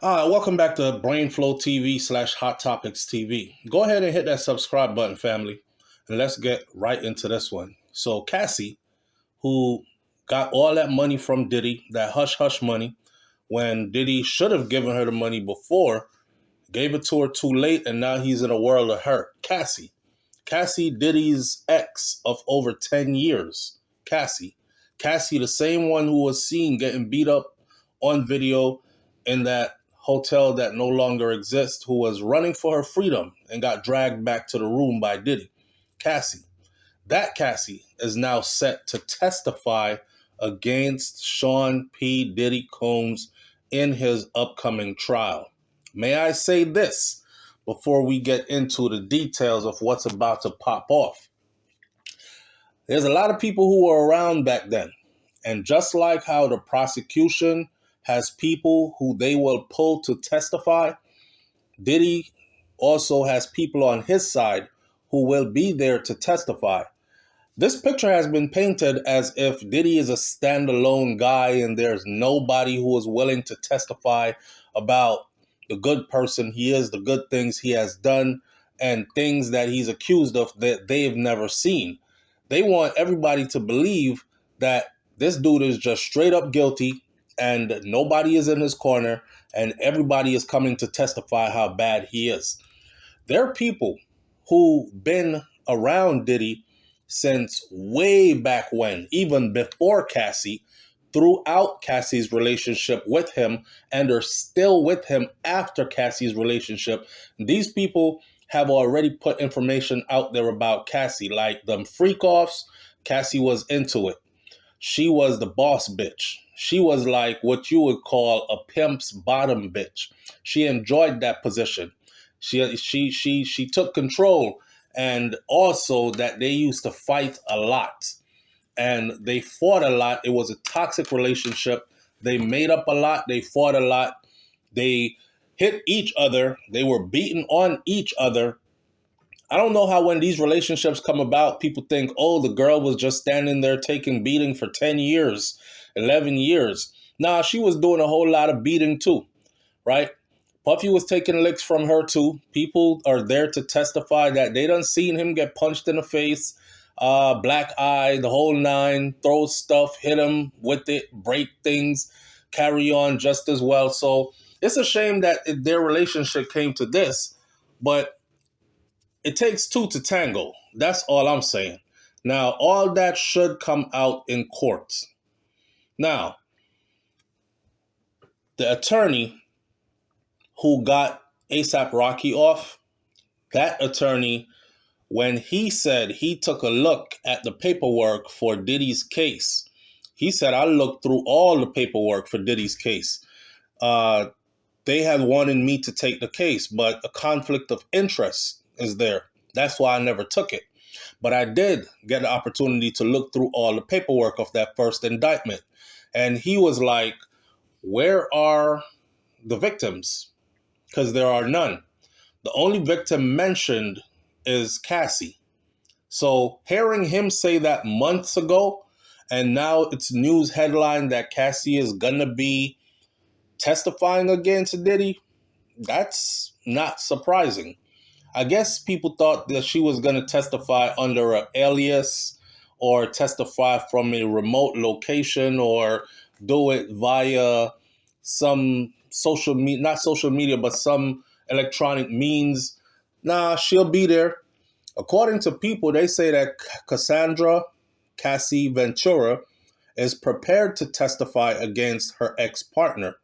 Welcome back to BrainFLoTv / Hot Topics TV. Go ahead and hit that subscribe button, family, and let's get right into this one. So Cassie, who got all that money from Diddy, that hush-hush money, when Diddy should have given her the money before, gave it to her too late, and now he's in a world of hurt. Cassie, Diddy's ex of over 10 years. Cassie, the same one who was seen getting beat up on video in that hotel that no longer exists, who was running for her freedom and got dragged back to the room by Diddy. Cassie is now set to testify against Sean P. Diddy Combs in his upcoming trial. May I say this before we get into the details of what's about to pop off? There's a lot of people who were around back then. And just like how the prosecution has people who they will pull to testify, Diddy also has people on his side who will be there to testify. This picture has been painted as if Diddy is a standalone guy and there's nobody who is willing to testify about the good person he is, the good things he has done, and things that he's accused of that they've never seen. They want everybody to believe that this dude is just straight up guilty and nobody is in his corner and everybody is coming to testify how bad he is. There are people who've been around Diddy since way back when, even before Cassie, throughout Cassie's relationship with him, and are still with him after Cassie's relationship. These people have already put information out there about Cassie, like them freak-offs. Cassie was into it. She was the boss bitch. She was like what you would call a pimp's bottom bitch. She enjoyed that position. She took control, and also that they used to fight a lot. And they fought a lot. It was a toxic relationship. They made up a lot. They fought a lot. They hit each other. They were beating on each other. I don't know how when these relationships come about, people think, oh, the girl was just standing there taking beating for 10 years, 11 years. Nah, she was doing a whole lot of beating too, right? Puffy was taking licks from her too. People are there to testify that they done seen him get punched in the face, black eye, the whole nine, throw stuff, hit him with it, break things, carry on just as well. So it's a shame that their relationship came to this, but it takes two to tango. That's all I'm saying. Now, all that should come out in court. Now, the attorney who got A$AP Rocky off, that attorney, when he said he took a look at the paperwork for Diddy's case, he said, I looked through all the paperwork for Diddy's case. They had wanted me to take the case, but a conflict of interest is there. That's why I never took it. But I did get the opportunity to look through all the paperwork of that first indictment. And he was like, where are the victims? Because there are none. The only victim mentioned is Cassie. So hearing him say that months ago, and now it's news headline that Cassie is going to be testifying against Diddy, that's not surprising. I guess people thought that she was going to testify under an alias or testify from a remote location or do it via some social media, not social media, but some electronic means. Nah, she'll be there. According to people, they say that Cassie Ventura, is prepared to testify against her ex-partner,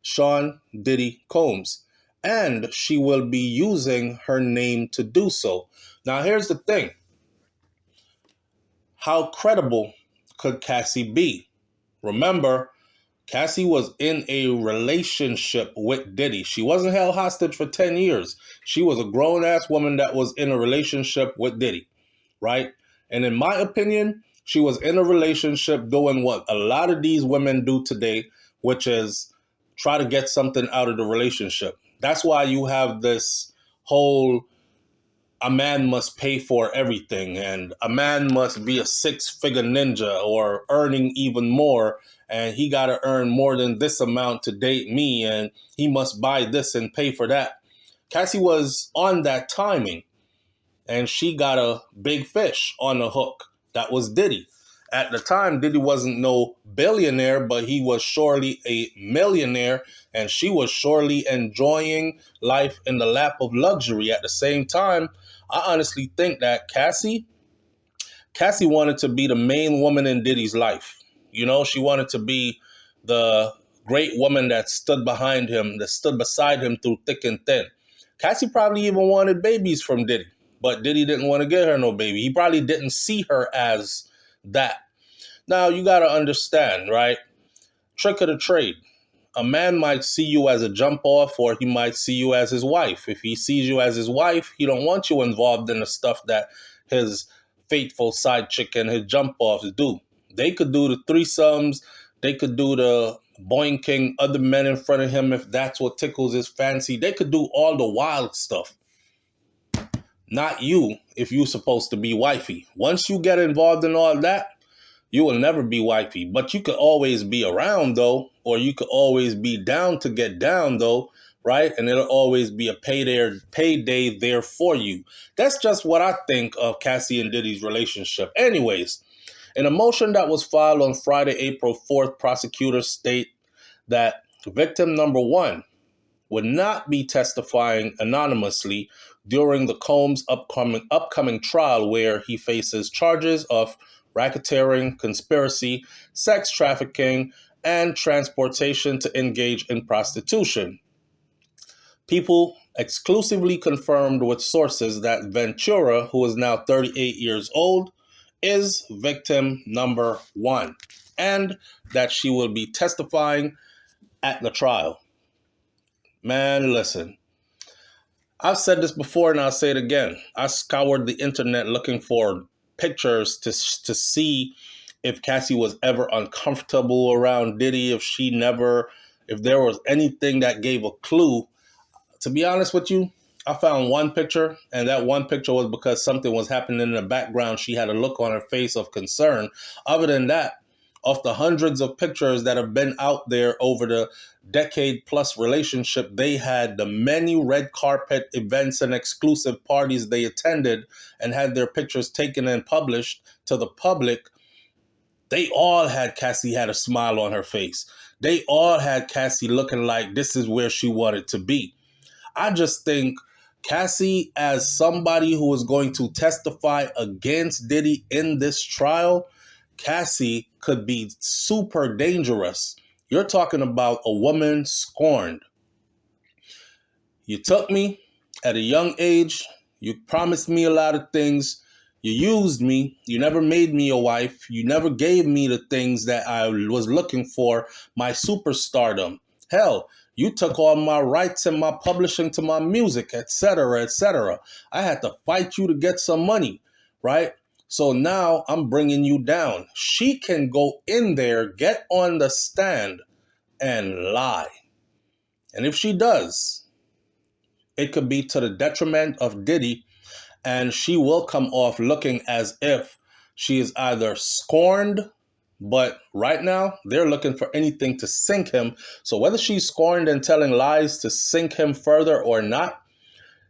Sean Diddy Combs, and she will be using her name to do so. Now, here's the thing. How credible could Cassie be? Remember, Cassie was in a relationship with Diddy. She wasn't held hostage for 10 years. She was a grown-ass woman that was in a relationship with Diddy, right? And in my opinion, she was in a relationship doing what a lot of these women do today, which is try to get something out of the relationship. That's why you have this whole a man must pay for everything, and a man must be a six-figure ninja or earning even more, and he got to earn more than this amount to date me, and he must buy this and pay for that. Cassie was on that timing, and she got a big fish on the hook. That was Diddy. At the time, Diddy wasn't no billionaire, but he was surely a millionaire, and she was surely enjoying life in the lap of luxury. At the same time, I honestly think that Cassie wanted to be the main woman in Diddy's life. You know, she wanted to be the great woman that stood behind him, that stood beside him through thick and thin. Cassie probably even wanted babies from Diddy, but Diddy didn't want to get her no baby. He probably didn't see her as that. Now, you got to understand, right? Trick of the trade. A man might see you as a jump off, or he might see you as his wife. If he sees you as his wife, he don't want you involved in the stuff that his faithful side chick and his jump offs do. They could do the threesomes. They could do the boinking other men in front of him if that's what tickles his fancy. They could do all the wild stuff. Not you, if you're supposed to be wifey. Once you get involved in all that, you will never be wifey. But you could always be around, though, or you could always be down to get down, though, right? And it'll always be a payday there for you. That's just what I think of Cassie and Diddy's relationship. Anyways, in a motion that was filed on Friday, April 4th, prosecutors state that victim number one would not be testifying anonymously during the Combs' upcoming trial, where he faces charges of racketeering, conspiracy, sex trafficking, and transportation to engage in prostitution. People exclusively confirmed with sources that Ventura, who is now 38 years old, is victim number one, and that she will be testifying at the trial. Man, listen. I've said this before and I'll say it again. I scoured the internet looking for pictures to see if Cassie was ever uncomfortable around Diddy, if there was anything that gave a clue. To be honest with you, I found one picture, and that one picture was because something was happening in the background. She had a look on her face of concern. Other than that, of the hundreds of pictures that have been out there over the decade-plus relationship, they had the many red carpet events and exclusive parties they attended and had their pictures taken and published to the public. They all had Cassie had a smile on her face. They all had Cassie looking like this is where she wanted to be. I just think Cassie, as somebody who is going to testify against Diddy in this trial, Cassie could be super dangerous. You're talking about a woman scorned. You took me at a young age. You promised me a lot of things. You used me. You never made me a wife. You never gave me the things that I was looking for, my superstardom. Hell, you took all my rights and my publishing to my music, etc., etc. I had to fight you to get some money, right? So now I'm bringing you down. She can go in there, get on the stand, and lie. And if she does, it could be to the detriment of Diddy, and she will come off looking as if she is either scorned, but right now they're looking for anything to sink him. So whether she's scorned and telling lies to sink him further or not,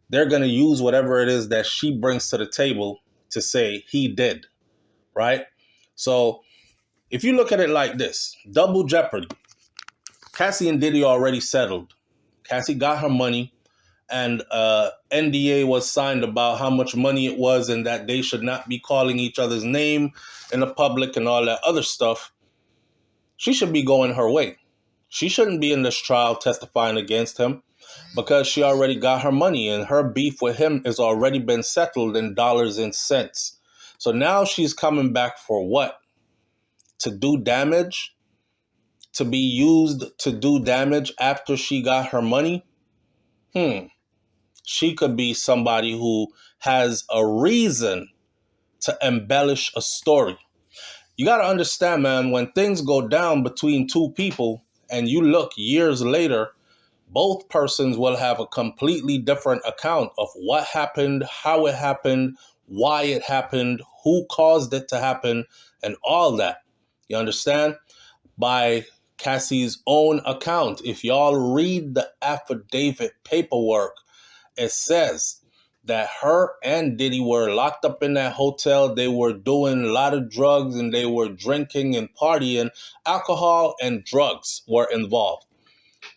they're going to use whatever it is that she brings to the table to say he did, right? So if you look at it like this, double jeopardy. Cassie and Diddy already settled. Cassie got her money, and NDA was signed about how much money it was and that they should not be calling each other's name in the public and all that other stuff. She should be going her way. She shouldn't be in this trial testifying against him because she already got her money and her beef with him has already been settled in dollars and cents. So now she's coming back for what? To do damage? To be used to do damage after she got her money? She could be somebody who has a reason to embellish a story. You got to understand, man, when things go down between two people and you look years later, both persons will have a completely different account of what happened, how it happened, why it happened, who caused it to happen, and all that. You understand? By Cassie's own account. If y'all read the affidavit paperwork, it says that her and Diddy were locked up in that hotel. They were doing a lot of drugs and they were drinking and partying. Alcohol and drugs were involved,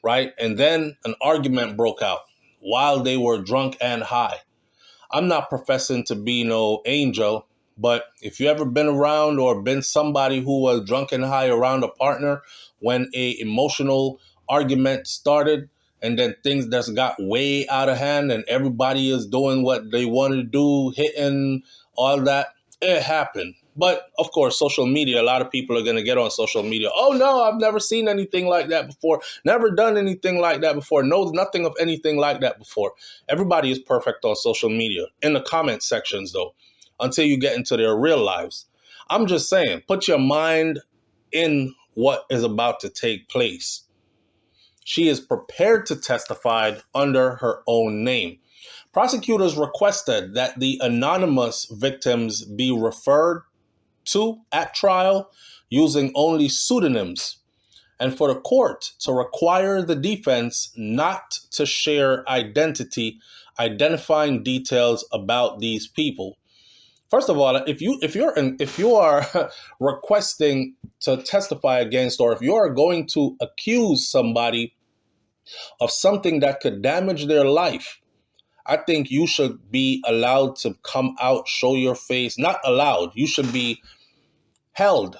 right? And then an argument broke out while they were drunk and high. I'm not professing to be no angel, but if you ever been around or been somebody who was drunk and high around a partner when a emotional argument started and then things just got way out of hand and everybody is doing what they want to do, hitting, all that, it happened. But of course, social media, a lot of people are going to get on social media. Oh no, I've never seen anything like that before. Never done anything like that before. Knows nothing of anything like that before. Everybody is perfect on social media. In the comment sections though, until you get into their real lives. I'm just saying, put your mind in what is about to take place. She is prepared to testify under her own name. Prosecutors requested that the anonymous victims be referred to at trial using only pseudonyms, and for the court to require the defense not to share identifying details about these people. First of all, if you are requesting to testify against, or if you are going to accuse somebody of something that could damage their life, I think you should be allowed to come out, show your face. Not allowed. You should be held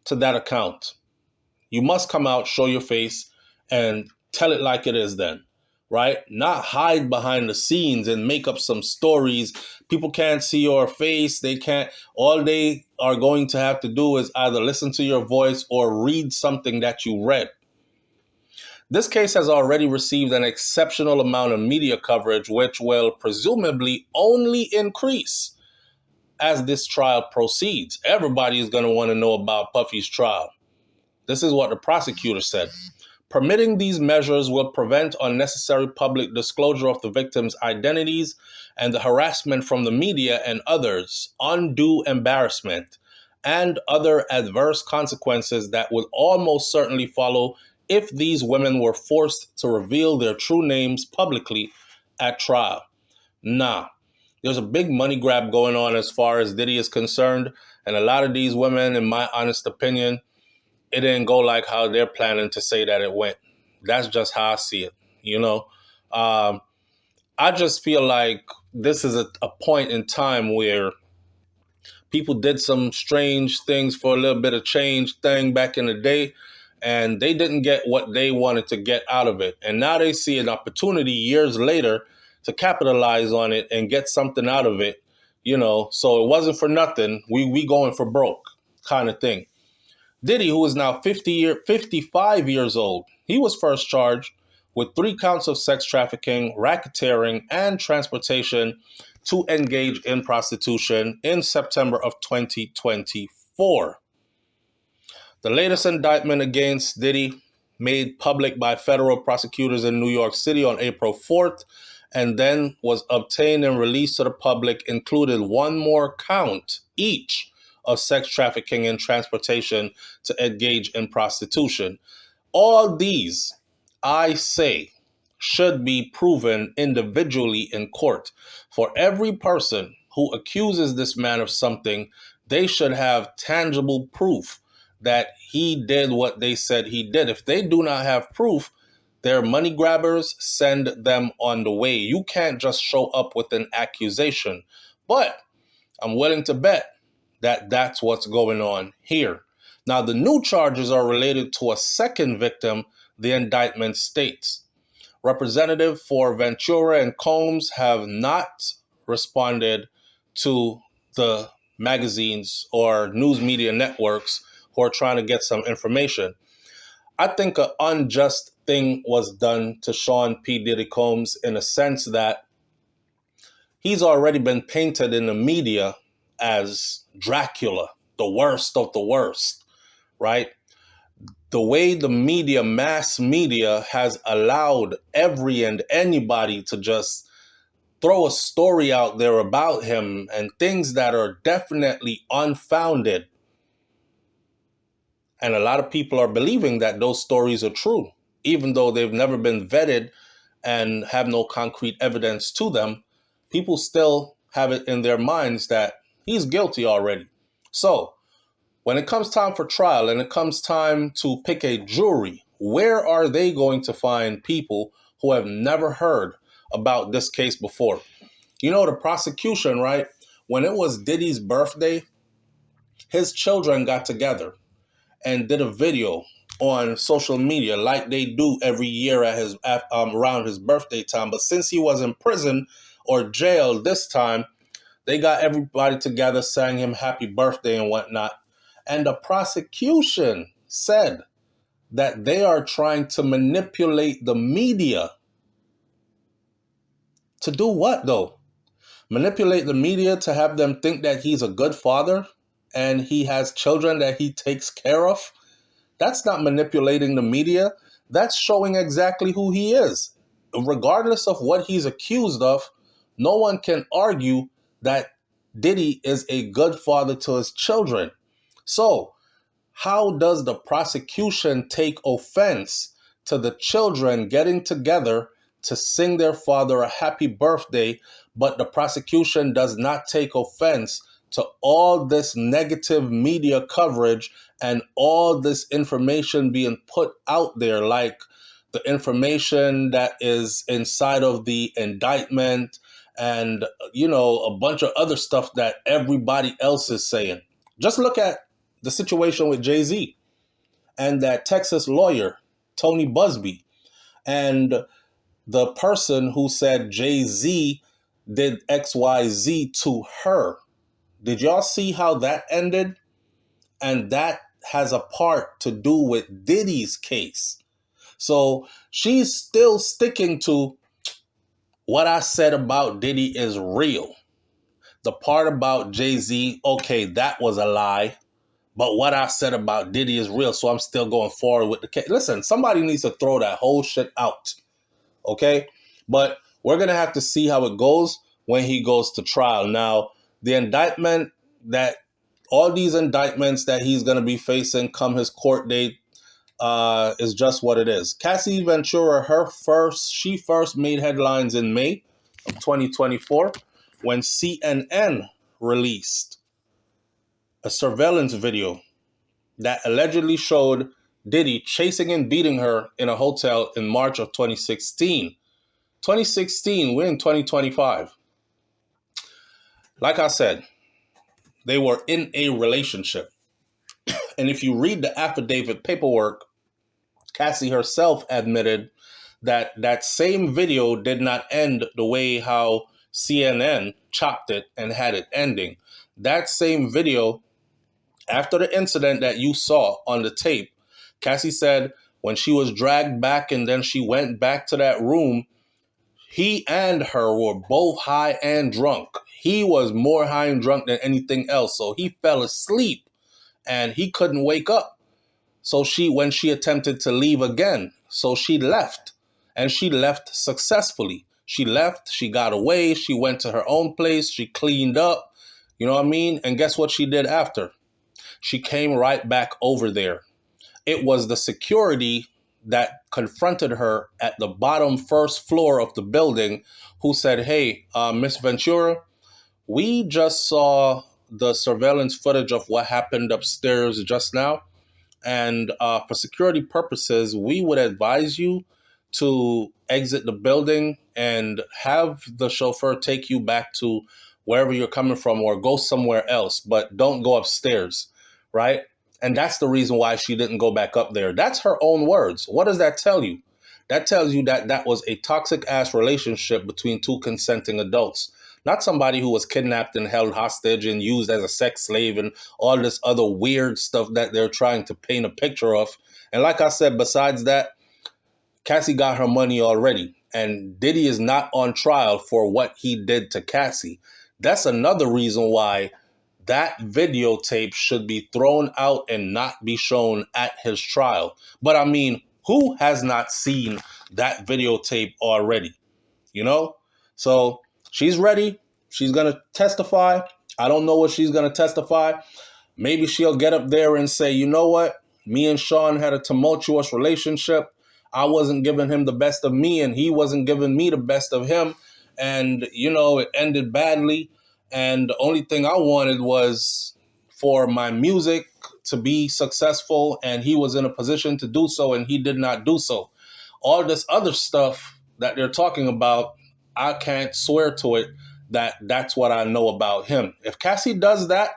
to that account. You must come out, show your face, and tell it like it is then, right? Not hide behind the scenes and make up some stories. People can't see your face. They can't. All they are going to have to do is either listen to your voice or read something that you read. This case has already received an exceptional amount of media coverage, which will presumably only increase as this trial proceeds. Everybody is going to want to know about Puffy's trial. This is what the prosecutor said. Permitting these measures will prevent unnecessary public disclosure of the victims' identities and the harassment from the media and others, undue embarrassment, and other adverse consequences that would almost certainly follow if these women were forced to reveal their true names publicly at trial. Nah, there's a big money grab going on as far as Diddy is concerned, and a lot of these women, in my honest opinion, it didn't go like how they're planning to say that it went. That's just how I see it, you know? I just feel like this is a point in time where people did some strange things for a little bit of change thing back in the day, and they didn't get what they wanted to get out of it. And now they see an opportunity years later to capitalize on it and get something out of it, you know? So it wasn't for nothing. We going for broke kind of thing. Diddy, who is now 55 years old, he was first charged with 3 counts of sex trafficking, racketeering, and transportation to engage in prostitution in September of 2024. The latest indictment against Diddy, made public by federal prosecutors in New York City on April 4th, and then was obtained and released to the public, included 1 more count each of sex trafficking and transportation to engage in prostitution. All these, I say, should be proven individually in court. For every person who accuses this man of something, they should have tangible proof that he did what they said he did. If they do not have proof, they're money grabbers. Send them on the way. You can't just show up with an accusation. But I'm willing to bet that that's what's going on here. Now, the new charges are related to a second victim, the indictment states. Representative for Ventura and Combs have not responded to the magazines or news media networks who are trying to get some information. I think an unjust thing was done to Sean P. Diddy Combs in a sense that he's already been painted in the media as Dracula, the worst of the worst, right? The way the media, mass media, has allowed every and anybody to just throw a story out there about him and things that are definitely unfounded. And a lot of people are believing that those stories are true, even though they've never been vetted and have no concrete evidence to them. People still have it in their minds that he's guilty already. So when it comes time for trial and it comes time to pick a jury, where are they going to find people who have never heard about this case before? You know, the prosecution, right? When it was Diddy's birthday, his children got together and did a video on social media like they do every year at his around his birthday time. But since he was in prison or jail this time, they got everybody together, sang him happy birthday and whatnot. And the prosecution said that they are trying to manipulate the media. To do what, though? Manipulate the media to have them think that he's a good father and he has children that he takes care of? That's not manipulating the media. That's showing exactly who he is. Regardless of what he's accused of, no one can argue that Diddy is a good father to his children. So, how does the prosecution take offense to the children getting together to sing their father a happy birthday, but the prosecution does not take offense to all this negative media coverage and all this information being put out there, like the information that is inside of the indictment and, a bunch of other stuff that everybody else is saying? Just look at the situation with Jay-Z and that Texas lawyer, Tony Busby, and the person who said Jay-Z did XYZ to her. Did y'all see how that ended? And that has a part to do with Diddy's case. So she's still sticking to what I said about Diddy is real. The part about Jay-Z, okay, that was a lie. But what I said about Diddy is real, so I'm still going forward with the case. Listen, somebody needs to throw that whole shit out, okay? But we're going to have to see how it goes when he goes to trial. Now, the indictment all these indictments that he's going to be facing come his court date is just what it is. Cassie Ventura, she first made headlines in May of 2024 when CNN released a surveillance video that allegedly showed Diddy chasing and beating her in a hotel in March of 2016. 2016, we're in 2025. Like I said, they were in a relationship. And if you read the affidavit paperwork, Cassie herself admitted that that same video did not end the way how CNN chopped it and had it ending. That same video, after the incident that you saw on the tape, Cassie said when she was dragged back and then she went back to that room, he and her were both high and drunk. He was more high and drunk than anything else. So he fell asleep and he couldn't wake up. So when she attempted to leave again, so she left, and she left successfully. She left, she got away, she went to her own place, she cleaned up, you know what I mean? And guess what she did after? She came right back over there. It was the security that confronted her at the bottom first floor of the building who said, hey, Miss Ventura, we just saw the surveillance footage of what happened upstairs just now. And for security purposes, we would advise you to exit the building and have the chauffeur take you back to wherever you're coming from or go somewhere else, but don't go upstairs, right? And that's the reason why she didn't go back up there. That's her own words. What does that tell you? That tells you that that was a toxic ass relationship between two consenting adults. Not somebody who was kidnapped and held hostage and used as a sex slave and all this other weird stuff that they're trying to paint a picture of. And like I said, besides that, Cassie got her money already. And Diddy is not on trial for what he did to Cassie. That's another reason why that videotape should be thrown out and not be shown at his trial. But I mean, who has not seen that videotape already? You know? So she's ready. She's going to testify. I don't know what she's going to testify. Maybe she'll get up there and say, you know what? Me and Sean had a tumultuous relationship. I wasn't giving him the best of me, and he wasn't giving me the best of him. And, you know, it ended badly. And the only thing I wanted was for my music to be successful, and he was in a position to do so, and he did not do so. All this other stuff that they're talking about, I can't swear to it that that's what I know about him. If Cassie does that,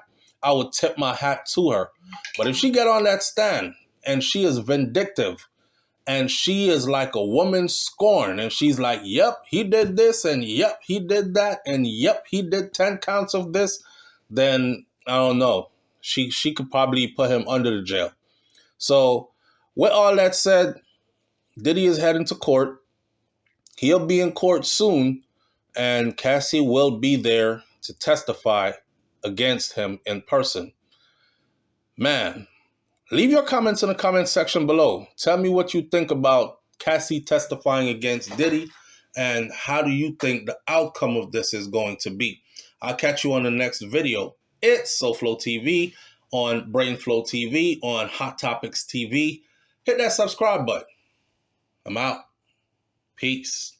I would tip my hat to her. But if she get on that stand and she is vindictive and she is like a woman scorned and she's like, yep, he did this and yep, he did that and yep, he did 10 counts of this, then I don't know. She could probably put him under the jail. So with all that said, Diddy is heading to court. He'll be in court soon, and Cassie will be there to testify against him in person. Man, leave your comments in the comment section below. Tell me what you think about Cassie testifying against Diddy, and how do you think the outcome of this is going to be? I'll catch you on the next video. It's BrainFLoTv on BrainFLoTv on Hot Topics TV. Hit that subscribe button. I'm out. Peace.